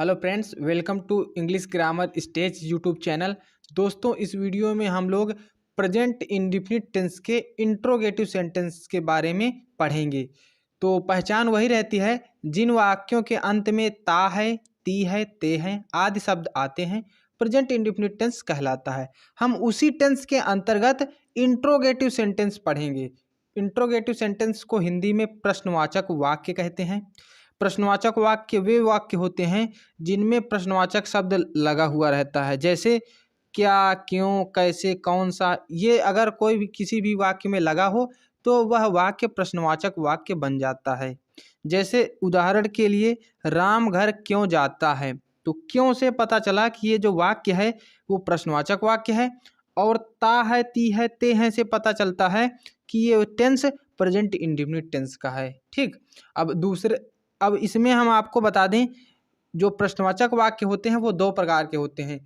Hello friends, welcome to English grammar stage YouTube channel. दोस्तों, इस video में हम लोग प्रेजेंट इंडेफिनिट टेंस के इंट्रोगेटिव सेंटेंस के बारे में पढ़ेंगे। तो पहचान वही रहती है जिन वाक्यों के अंत में ता है, ती है, ते हैं आदि शब्द आते हैं, प्रेजेंट इंडेफिनिट टेंस कहलाता है। हम उसी टेंस के अंतर्गत इंट्रोगेटिव सेंटेंस पढ़ेंगे। इंट्रोगेटिव सेंटेंस को हिंदी में प्रश्नवाचक वाक्य कहते हैं। प्रश्नवाचक वाक्य वे वाक्य होते हैं जिनमें प्रश्नवाचक शब्द लगा हुआ रहता है, जैसे क्या, क्यों, कैसे, कौन सा। ये अगर कोई भी किसी भी वाक्य में लगा हो तो वह वाक्य प्रश्नवाचक वाक्य बन जाता है। जैसे उदाहरण के लिए, राम घर क्यों जाता है, तो क्यों से पता चला कि ये जो वाक्य है वो प्रश्नवाचक वाक्य है। और ता है, ती है, ते हैं से पता चलता है कि ये टेंस प्रेजेंट इंडेफिनिट टेंस का है। ठीक। अब इसमें हम आपको बता दें, जो प्रश्नवाचक वाक्य होते हैं वो दो प्रकार के होते हैं।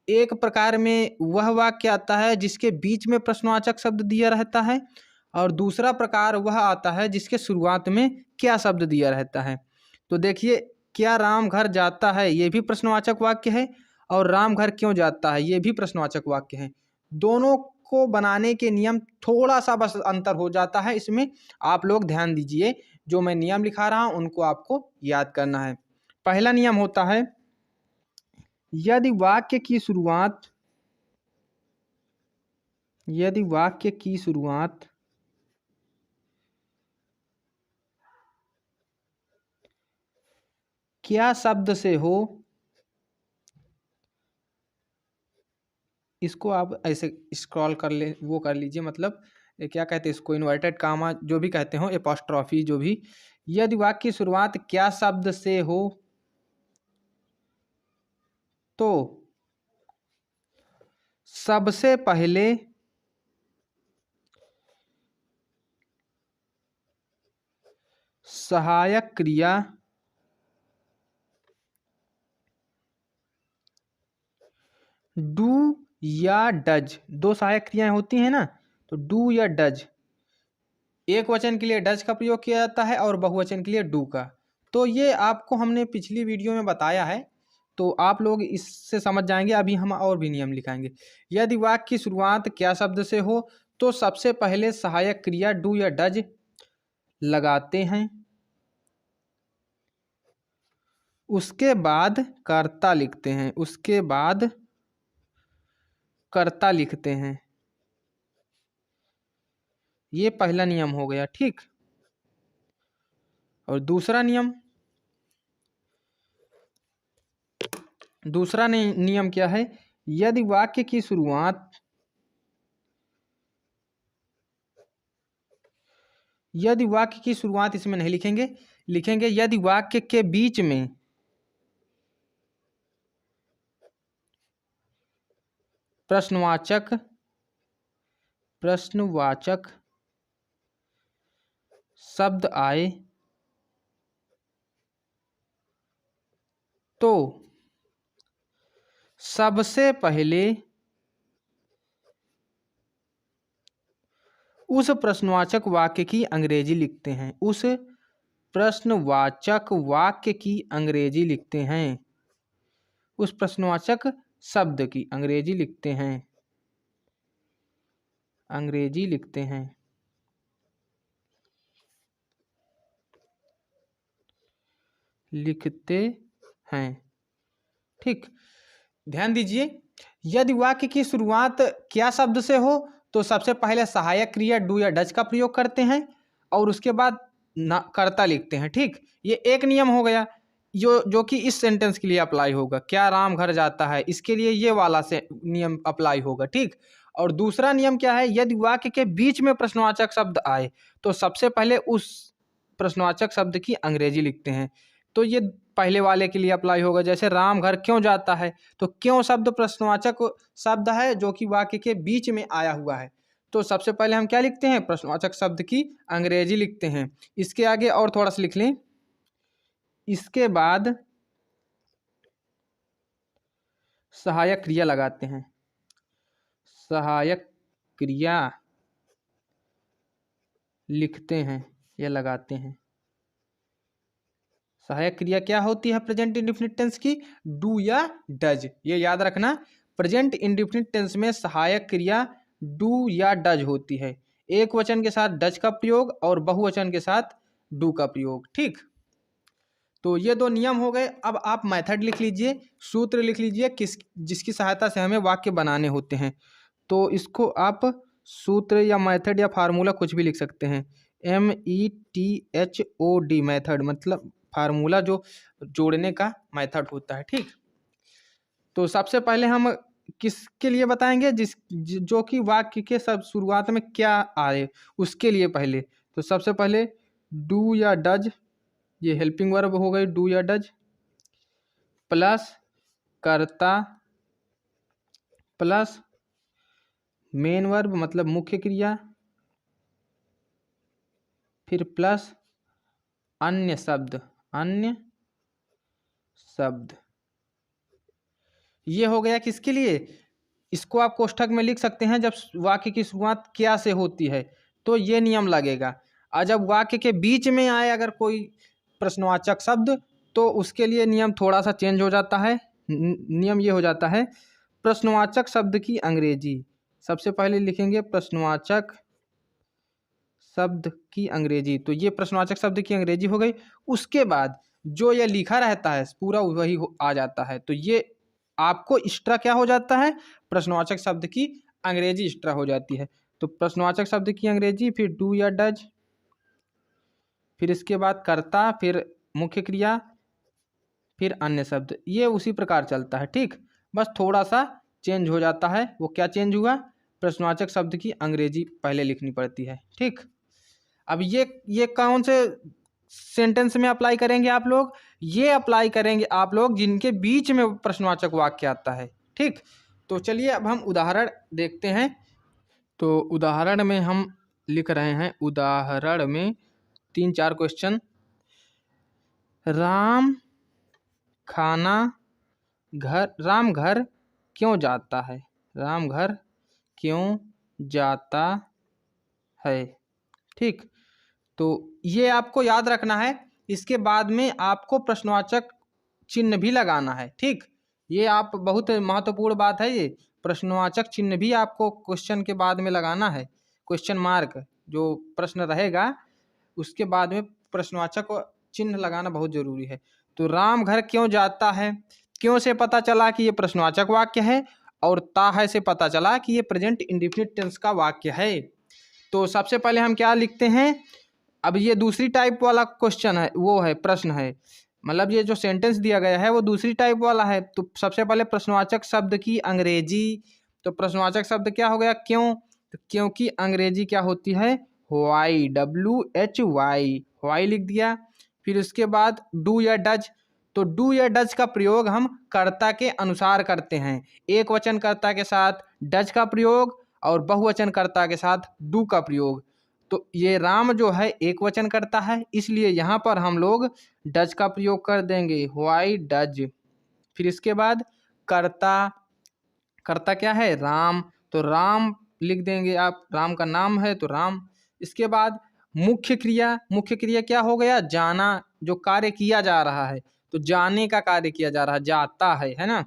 एक प्रकार में वह वाक्य आता है जिसके बीच में प्रश्नवाचक शब्द दिया रहता है, और दूसरा प्रकार वह आता है जिसके शुरुआत में क्या शब्द दिया रहता है। तो देखिए, क्या राम घर जाता है ये भी प्रश्नवाचक वाक्य है, और राम घर क्यों जाता है ये भी प्रश्नवाचक वाक्य है। दोनों को बनाने के नियम थोड़ा सा बस अंतर हो जाता है, इसमें आप लोग ध्यान दीजिए। जो मैं नियम लिखा रहा हूं उनको आपको याद करना है। पहला नियम होता है, यदि वाक्य की शुरुआत क्या शब्द से हो, इसको आप ऐसे स्क्रॉल कर ले, वो कर लीजिए, मतलब क्या कहते हैं इसको, इन्वर्टेड कामा जो भी कहते हो, एपोस्ट्रॉफी जो भी। यदि वाक्य की शुरुआत क्या शब्द से हो तो सबसे पहले सहायक क्रिया डू या डज, दो सहायक क्रियाएं होती हैं ना, तो डू या डज। एक वचन के लिए डज का प्रयोग किया जाता है और बहुवचन के लिए डू का। तो ये आपको हमने पिछली वीडियो में बताया है, तो आप लोग इससे समझ जाएंगे। अभी हम और भी नियम लिखाएंगे। यदि वाक्य की शुरुआत क्या शब्द से हो तो सबसे पहले सहायक क्रिया डू या डज लगाते हैं, उसके बाद कर्ता लिखते हैं। ये पहला नियम हो गया। ठीक। और दूसरा नियम क्या है, यदि वाक्य की शुरुआत इसमें नहीं लिखेंगे यदि वाक्य के बीच में प्रश्नवाचक शब्द आए तो सबसे पहले उस प्रश्नवाचक वाक्य की अंग्रेजी लिखते हैं। उस प्रश्नवाचक वाक्य की अंग्रेजी लिखते हैं। उस प्रश्नवाचक शब्द की अंग्रेजी लिखते हैं। ठीक। ध्यान दीजिए, यदि वाक्य की शुरुआत क्या शब्द से हो तो सबसे पहले सहायक क्रिया डू या डज का प्रयोग करते हैं, और उसके बाद कर्ता लिखते हैं। ठीक। ये एक नियम हो गया जो कि इस सेंटेंस के लिए अप्लाई होगा। क्या राम घर जाता है, इसके लिए ये वाला से नियम अप्लाई होगा। ठीक। और दूसरा नियम क्या है, यदि वाक्य के बीच में प्रश्नवाचक शब्द आए तो सबसे पहले उस प्रश्नवाचक शब्द की अंग्रेजी लिखते हैं। तो ये पहले वाले के लिए अप्लाई होगा। जैसे राम घर क्यों जाता है, तो क्यों शब्द प्रश्नवाचक शब्द है जो कि वाक्य के बीच में आया हुआ है। तो सबसे पहले हम क्या लिखते हैं, प्रश्नवाचक शब्द की अंग्रेजी लिखते हैं। इसके आगे और थोड़ा सा लिख लें, इसके बाद सहायक क्रिया लगाते हैं। सहायक क्रिया लिखते हैं या लगाते हैं। सहायक क्रिया क्या होती है प्रेजेंट इंडेफिनिट टेंस की? डू या डज। ये याद रखना, प्रेजेंट इंडेफिनिट टेंस में सहायक क्रिया डू या डज होती है। एक वचन के साथ डज का प्रयोग और बहुवचन के साथ डू का प्रयोग। ठीक, तो ये दो नियम हो गए। अब आप मेथड लिख लीजिए, सूत्र लिख लीजिए जिसकी सहायता से हमें वाक्य बनाने होते हैं। तो इसको आप सूत्र या मेथड या फार्मूला कुछ भी लिख सकते हैं। METHOD मेथड मतलब फार्मूला जो जोड़ने का मेथड होता है। ठीक, तो सबसे पहले हम किसके लिए बताएंगे? जो कि वाक्य के सब शुरुआत में क्या आए उसके लिए पहले। तो सबसे पहले डू या डज, ये हेल्पिंग वर्ब हो गई डू या डज, प्लस कर्ता प्लस मेन वर्ब मतलब मुख्य क्रिया, फिर प्लस अन्य शब्द, अन्य शब्द। ये हो गया किसके लिए? इसको आप कोष्ठक में लिख सकते हैं जब वाक्य की शुरुआत क्या से होती है तो ये नियम लगेगा। और जब वाक्य के बीच में आए अगर कोई प्रश्नवाचक शब्द तो उसके लिए नियम थोड़ा सा चेंज हो जाता है। नियम ये हो जाता है, प्रश्नवाचक शब्द की अंग्रेजी। सबसे पहले लिखेंगे प्रश्नवाचक शब्द की अंग्रेजी, तो ये प्रश्नवाचक शब्द की अंग्रेजी हो गई। उसके बाद जो ये लिखा रहता है पूरा वही आ जाता है। तो ये आपको एक्स्ट्रा क्या हो जाता है? प्रश्नवाचक शब्द की अंग्रेजी एक्स्ट्रा हो जाती है। तो प्रश्नवाचक शब्द की अंग्रेजी, फिर डू या डज, फिर इसके बाद कर्ता, फिर मुख्य क्रिया, फिर अन्य शब्द। ये उसी प्रकार चलता है। ठीक, बस थोड़ा सा चेंज हो जाता है। वो क्या चेंज हुआ? प्रश्नवाचक शब्द की अंग्रेजी पहले लिखनी पड़ती है। ठीक, अब ये कौन से सेंटेंस में अप्लाई करेंगे आप लोग? ये अप्लाई करेंगे आप लोग जिनके बीच में प्रश्नवाचक वाक्य आता है। ठीक, तो चलिए अब हम उदाहरण देखते हैं। तो उदाहरण में हम लिख रहे हैं, उदाहरण में 3-4 क्वेश्चन। राम घर क्यों जाता है? राम घर क्यों जाता है? ठीक, तो ये आपको याद रखना है। इसके बाद में आपको प्रश्नवाचक चिन्ह भी लगाना है। ठीक, ये आप बहुत महत्वपूर्ण बात है। ये प्रश्नवाचक चिन्ह भी आपको क्वेश्चन के बाद में लगाना है। क्वेश्चन मार्क जो प्रश्न रहेगा उसके बाद में प्रश्नवाचक चिन्ह लगाना बहुत जरूरी है। तो राम घर क्यों जाता है, क्यों से पता चला कि ये प्रश्नवाचक वाक्य है, और ता है से पता चला कि ये प्रेजेंट इंडेफिनिट टेंस का वाक्य है। तो सबसे पहले हम क्या लिखते हैं? अब ये दूसरी टाइप वाला क्वेश्चन है, वो है प्रश्न है, मतलब ये जो सेंटेंस दिया गया है वो दूसरी टाइप वाला है। तो सबसे पहले प्रश्नवाचक शब्द की अंग्रेजी। तो प्रश्नवाचक शब्द क्या हो गया? क्यों। तो क्यों की अंग्रेजी क्या होती है? वाई, WHY, वाई लिख दिया। फिर उसके बाद डू या डज। तो डू या डज का प्रयोग हम कर्ता के अनुसार करते हैं। एक वचन कर्ता के साथ डज का प्रयोग और बहुवचन कर्ता के साथ डू का प्रयोग। तो ये राम जो है एक वचन करता है, इसलिए यहाँ पर हम लोग डज का प्रयोग कर देंगे, वाई डज। फिर इसके बाद कर्ता, कर्ता क्या है? राम, तो राम लिख देंगे आप, राम का नाम है तो राम। इसके बाद मुख्य क्रिया, मुख्य क्रिया क्या हो गया? जाना, जो कार्य किया जा रहा है, तो जाने का कार्य किया जा रहा है, जाता है ना।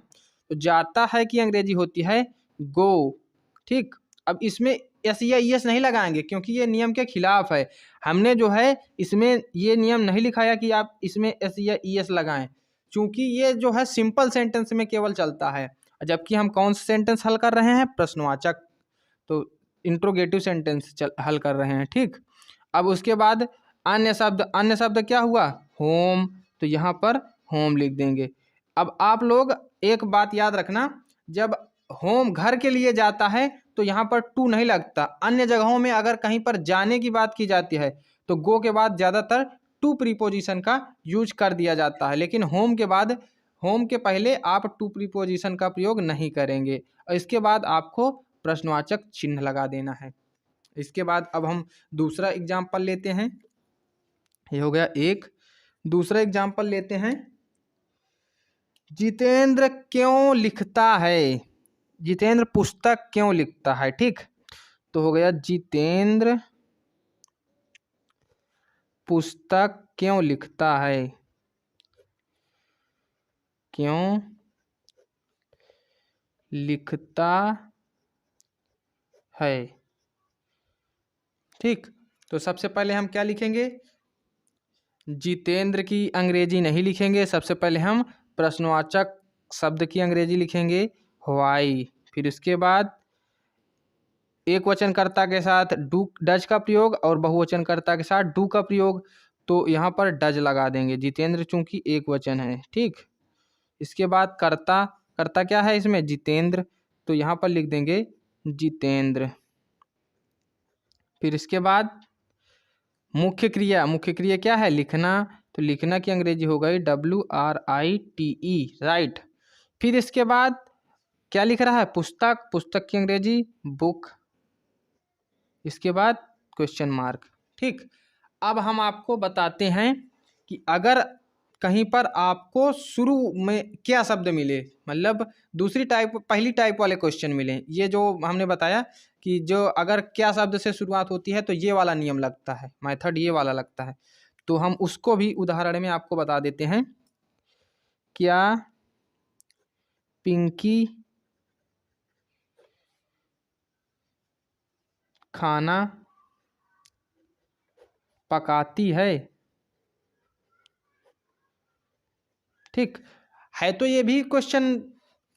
तो जाता है की अंग्रेजी होती है गो। ठीक, अब इसमें एस या ईएस नहीं लगाएंगे क्योंकि ये नियम के खिलाफ है। हमने जो है इसमें ये नियम नहीं लिखाया कि आप इसमें एस या ईएस लगाएं, क्योंकि ये जो है सिंपल सेंटेंस में केवल चलता है। जबकि हम कौन सा सेंटेंस हल कर रहे हैं? प्रश्नवाचक, तो इंट्रोगेटिव सेंटेंस हल कर रहे हैं। ठीक, अब उसके बाद अन्य शब्द, अन्य शब्द क्या हुआ? होम, तो यहाँ पर होम लिख देंगे। अब आप लोग एक बात याद रखना, जब होम घर के लिए जाता है तो यहाँ पर टू नहीं लगता। अन्य जगहों में अगर कहीं पर जाने की बात की जाती है तो गो के बाद ज़्यादातर टू प्रीपोजिशन का यूज कर दिया जाता है, लेकिन होम के बाद, होम के पहले आप टू प्रीपोजिशन का प्रयोग नहीं करेंगे। और इसके बाद आपको प्रश्नवाचक चिन्ह लगा देना है। इसके बाद अब हम दूसरा एग्जाम्पल लेते हैं। ये हो गया एक। दूसरा एग्जाम्पल लेते हैं, जितेंद्र क्यों लिखता है? जितेंद्र पुस्तक क्यों लिखता है? ठीक, तो हो गया जितेंद्र पुस्तक क्यों लिखता है। क्यों लिखता है। ठीक, तो सबसे पहले हम क्या लिखेंगे, जितेंद्र की अंग्रेजी नहीं लिखेंगे, सबसे पहले हम प्रश्नवाचक शब्द की अंग्रेजी लिखेंगे व्हाई। फिर इसके बाद एक वचनकर्ता के साथ डू डज का प्रयोग और बहुवचनकर्ता के साथ डू का प्रयोग। तो यहाँ पर डज लगा देंगे, जितेंद्र चूंकि एक वचन है। ठीक, इसके बाद कर्ता, कर्ता क्या है इसमें, जितेंद्र, तो यहाँ पर लिख देंगे जितेंद्र। फिर इसके बाद मुख्य क्रिया, मुख्य क्रिया क्या है, लिखना, तो लिखना की अंग्रेजी हो गई WRITE, राइट। फिर इसके बाद क्या लिख रहा है, पुस्तक, पुस्तक की अंग्रेजी बुक। इसके बाद क्वेश्चन मार्क। ठीक, अब हम आपको बताते हैं कि अगर कहीं पर आपको शुरू में क्या शब्द मिले, मतलब दूसरी टाइप, पहली टाइप वाले क्वेश्चन मिले, ये जो हमने बताया कि जो अगर क्या शब्द से शुरुआत होती है तो ये वाला नियम लगता है, मेथड ये वाला लगता है। तो हम उसको भी उदाहरण में आपको बता देते हैं। क्या पिंकी खाना पकाती है। ठीक है, तो ये भी क्वेश्चन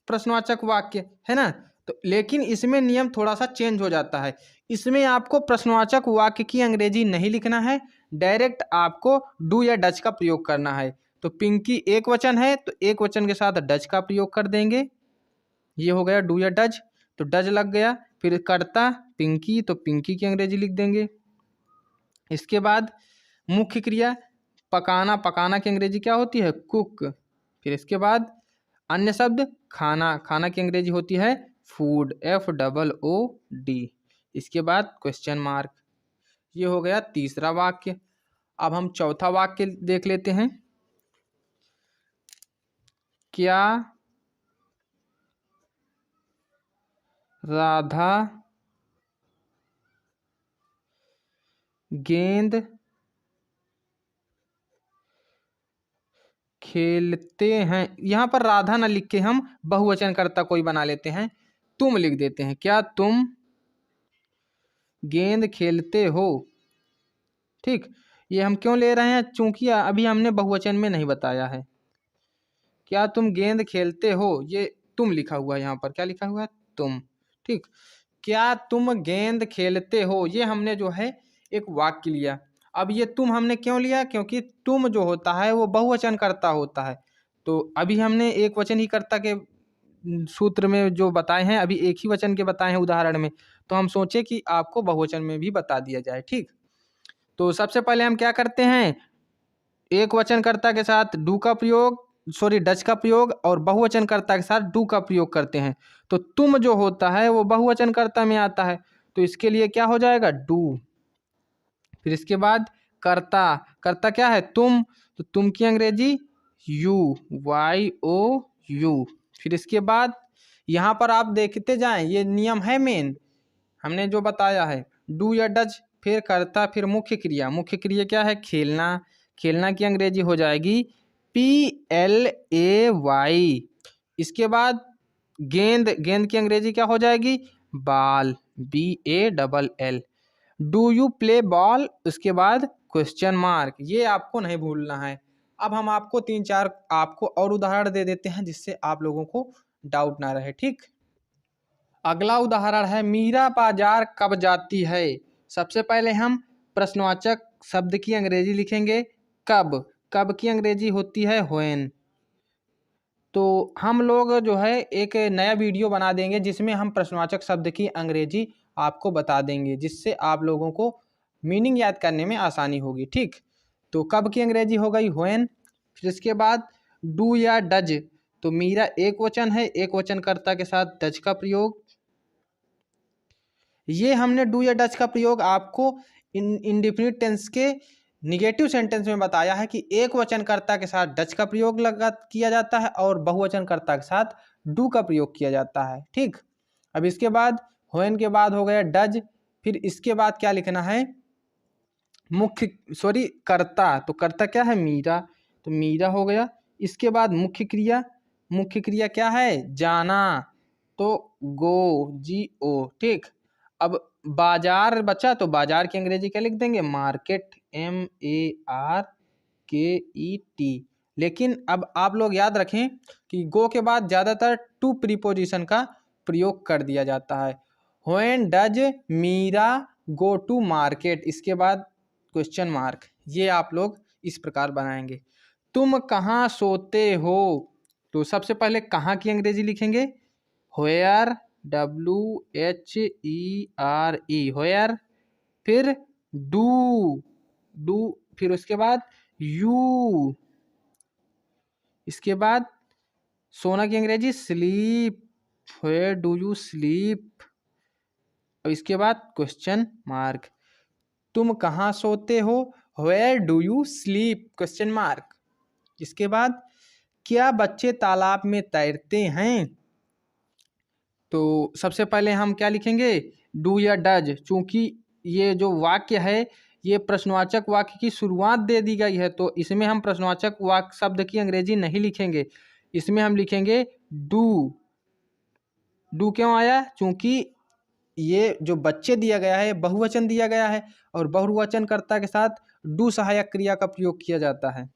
प्रश्नवाचक वाक्य है ना। तो लेकिन इसमें नियम थोड़ा सा चेंज हो जाता है, इसमें आपको प्रश्नवाचक वाक्य की अंग्रेजी नहीं लिखना है, डायरेक्ट आपको डू या डज का प्रयोग करना है। तो पिंकी एक वचन है तो एक वचन के साथ डज का प्रयोग कर देंगे, ये हो गया डू या डज, तो डज लग गया। फिर कर्ता पिंकी, तो पिंकी की अंग्रेजी लिख देंगे। इसके बाद मुख्य क्रिया पकाना, पकाना की अंग्रेजी क्या होती है, कुक। फिर इसके बाद अन्य शब्द खाना, खाना की अंग्रेजी होती है फूड, FOOD। इसके बाद क्वेश्चन मार्क। ये हो गया तीसरा वाक्य। अब हम चौथा वाक्य देख लेते हैं। क्या राधा गेंद खेलते हैं, यहाँ पर राधा ना लिख के हम बहुवचन कर्ता कोई बना लेते हैं, तुम लिख देते हैं। क्या तुम गेंद खेलते हो। ठीक, ये हम क्यों ले रहे हैं, चूंकि अभी हमने बहुवचन में नहीं बताया है। क्या तुम गेंद खेलते हो, ये तुम लिखा हुआ है, यहाँ पर क्या लिखा हुआ है, तुम। ठीक, क्या तुम गेंद खेलते हो, ये हमने जो है एक वाक्य लिया। अब ये तुम हमने क्यों लिया, क्योंकि तुम जो होता है वो बहुवचन कर्ता होता है। तो अभी हमने एक वचन ही कर्ता के सूत्र में जो बताए हैं, अभी एक ही वचन के बताए हैं उदाहरण में, तो हम सोचे कि आपको बहुवचन में भी बता दिया जाए। ठीक, तो सबसे पहले हम क्या करते हैं, एक वचनकर्ता के साथ डू का प्रयोग, सॉरी डच का प्रयोग, और बहुवचनकर्ता के साथ डू का प्रयोग करते हैं। तो तुम जो होता है वो बहुवचनकर्ता में आता है, तो इसके लिए क्या हो जाएगा, डू। फिर इसके बाद कर्ता, कर्ता क्या है, तुम, तो तुम की अंग्रेजी YOU। फिर इसके बाद यहाँ पर आप देखते जाएं, ये नियम है मेन, हमने जो बताया है डू या डज, फिर कर्ता, फिर मुख्य क्रिया। मुख्य क्रिया क्या है, खेलना, खेलना की अंग्रेजी हो जाएगी PLAY। इसके बाद गेंद, गेंद की अंग्रेजी क्या हो जाएगी, ball, BALL। Do you play ball, उसके बाद क्वेश्चन मार्क, ये आपको नहीं भूलना है। अब हम आपको 3-4 आपको और उदाहरण दे देते हैं जिससे आप लोगों को डाउट ना रहे। ठीक, अगला उदाहरण है मीरा बाजार कब जाती है। सबसे पहले हम प्रश्नवाचक शब्द की अंग्रेजी लिखेंगे कब, कब की अंग्रेजी होती है व्हेन। तो हम लोग जो है एक नया वीडियो बना देंगे जिसमें हम प्रश्नवाचक शब्द की अंग्रेजी आपको बता देंगे, जिससे आप लोगों को मीनिंग याद करने में आसानी होगी। ठीक, तो कब की अंग्रेजी हो गई व्हेन। फिर इसके बाद डू या डज, तो मीरा एक वचन है, एक वचनकर्ता के साथ डज का प्रयोग। ये हमने डू या डज का प्रयोग आपको इंडेफिनिट टेंस के निगेटिव सेंटेंस में बताया है कि एक वचनकर्ता के साथ डज का प्रयोग किया जाता है और बहुवचनकर्ता के साथ डू का प्रयोग किया जाता है। ठीक, अब इसके बाद व्हेन के बाद हो गया डज, फिर इसके बाद क्या लिखना है, मुख्य, कर्ता, तो कर्ता क्या है, मीरा, तो मीरा हो गया। इसके बाद मुख्य क्रिया, मुख्य क्रिया क्या है? जाना, तो गो, GO, ठीक। अब बाजार बचा तो बाजार की अंग्रेजी क्या लिख देंगे? Market, MARKET। लेकिन अब आप लोग याद रखें कि गो के बाद ज़्यादातर टू प्रीपोजिशन का प्रयोग कर दिया जाता है। When does Meera go to market, इसके बाद क्वेश्चन मार्क। ये आप लोग इस प्रकार बनाएंगे। तुम कहाँ सोते हो, तो सबसे पहले कहाँ की अंग्रेजी लिखेंगे? Where, WHERE, where. फिर डू, फिर उसके बाद यू, इसके बाद सोना की अंग्रेजी sleep, where do you sleep, और इसके बाद क्वेश्चन मार्क। तुम कहाँ सोते हो? Where do you sleep, question mark. इसके बाद क्या बच्चे तालाब में तैरते हैं? तो सबसे पहले हम क्या लिखेंगे? डू या डज। चूंकि ये जो वाक्य है ये प्रश्नवाचक वाक्य की शुरुआत दे दी गई है, तो इसमें हम प्रश्नवाचक वाक्य शब्द की अंग्रेजी नहीं लिखेंगे, इसमें हम लिखेंगे डू। डू क्यों आया? चूंकि ये जो बच्चे दिया गया है बहुवचन दिया गया है, और बहुवचनकर्ता के साथ डू सहायक क्रिया का प्रयोग किया जाता है।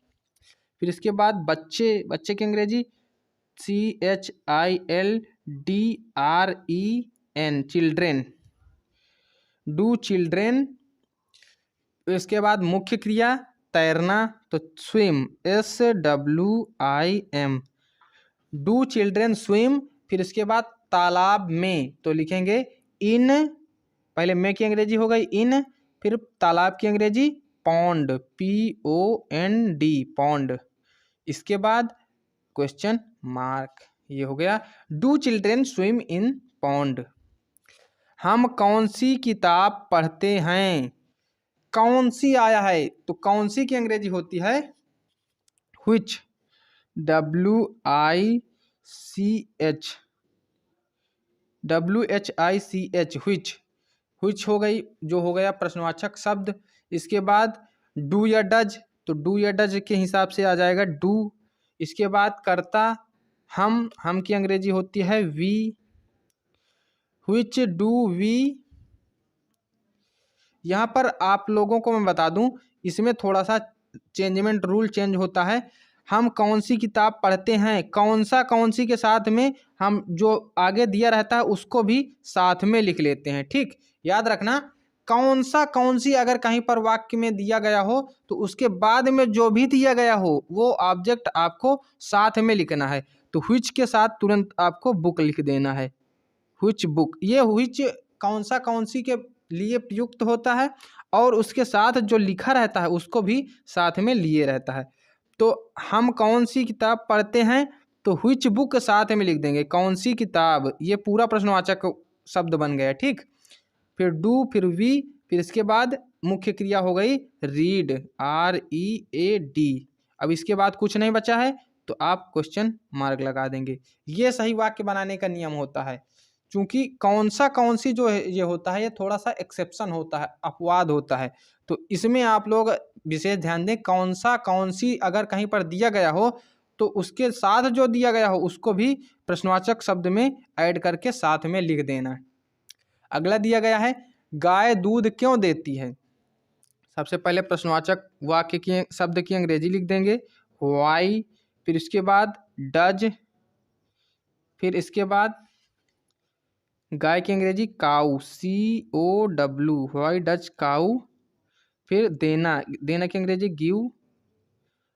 फिर इसके बाद बच्चे, बच्चे की अंग्रेजी CHILDREN, चिल्ड्रेन, डू चिल्ड्रेन। इसके बाद मुख्य क्रिया तैरना, तो swim, SWIM, do children swim. फिर इसके बाद तालाब में, तो लिखेंगे इन, पहले में की अंग्रेजी हो गई इन, फिर तालाब की अंग्रेजी पॉन्ड, POND, पॉन्ड। इसके बाद क्वेश्चन मार्क। ये हो गया do children swim in pond. हम कौन सी किताब पढ़ते हैं? कौन सी आया है, तो कौन सी की अंग्रेजी होती है व्हिच, WHICH, व्हिच हो गई, जो हो गया प्रश्नवाचक शब्द। इसके बाद डू या डज, तो डू या डज के हिसाब से आ जाएगा डू। इसके बाद कर्ता हम की अंग्रेजी होती है वी, व्हिच डू वी। यहाँ पर आप लोगों को मैं बता दूं, इसमें थोड़ा सा चेंजमेंट रूल चेंज होता है। हम कौन सी किताब पढ़ते हैं, कौन सी के साथ में हम जो आगे दिया रहता है उसको भी साथ में लिख लेते हैं, ठीक। याद रखना, कौन सी अगर कहीं पर वाक्य में दिया गया हो तो उसके बाद में जो भी दिया गया हो वो ऑब्जेक्ट आपको साथ में लिखना है। तो व्हिच के साथ तुरंत आपको बुक लिख देना है, व्हिच बुक। ये व्हिच कौन सी के लिए प्रयुक्त होता है, और उसके साथ जो लिखा रहता है उसको भी साथ में लिए रहता है। तो हम कौन सी किताब पढ़ते हैं, तो व्हिच बुक साथ में लिख देंगे, कौन सी किताब, ये पूरा प्रश्नवाचक शब्द बन गया, ठीक। फिर डू, फिर वी, फिर इसके बाद मुख्य क्रिया हो गई रीड, READ। अब इसके बाद कुछ नहीं बचा है तो आप क्वेश्चन मार्क लगा देंगे। ये सही वाक्य बनाने का नियम होता है। चूंकि कौन सी जो है ये होता है, ये थोड़ा सा एक्सेप्शन होता है, अपवाद होता है, तो इसमें आप लोग विशेष ध्यान दें। कौन सी अगर कहीं पर दिया गया हो तो उसके साथ जो दिया गया हो उसको भी प्रश्नवाचक शब्द में ऐड करके साथ में लिख देना। अगला दिया गया है गाय दूध क्यों देती है? सबसे पहले प्रश्नवाचक वाक्य की शब्द की अंग्रेजी लिख देंगे वाई, फिर इसके बाद डज, फिर इसके बाद गाय की अंग्रेजी काऊ, COW, वाई डज काऊ। फिर देना की अंग्रेजी गिव,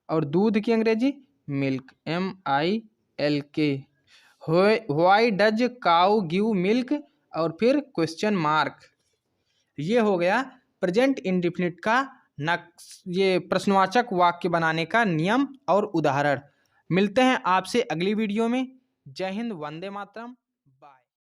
और दूध की अंग्रेजी milk, MILK। Why does cow give milk, और फिर क्वेश्चन मार्क। ये हो गया प्रेजेंट इंडेफिनिट का ये प्रश्नवाचक वाक्य बनाने का नियम और उदाहरण। मिलते हैं आपसे अगली वीडियो में। जय हिंद, वंदे मातरम।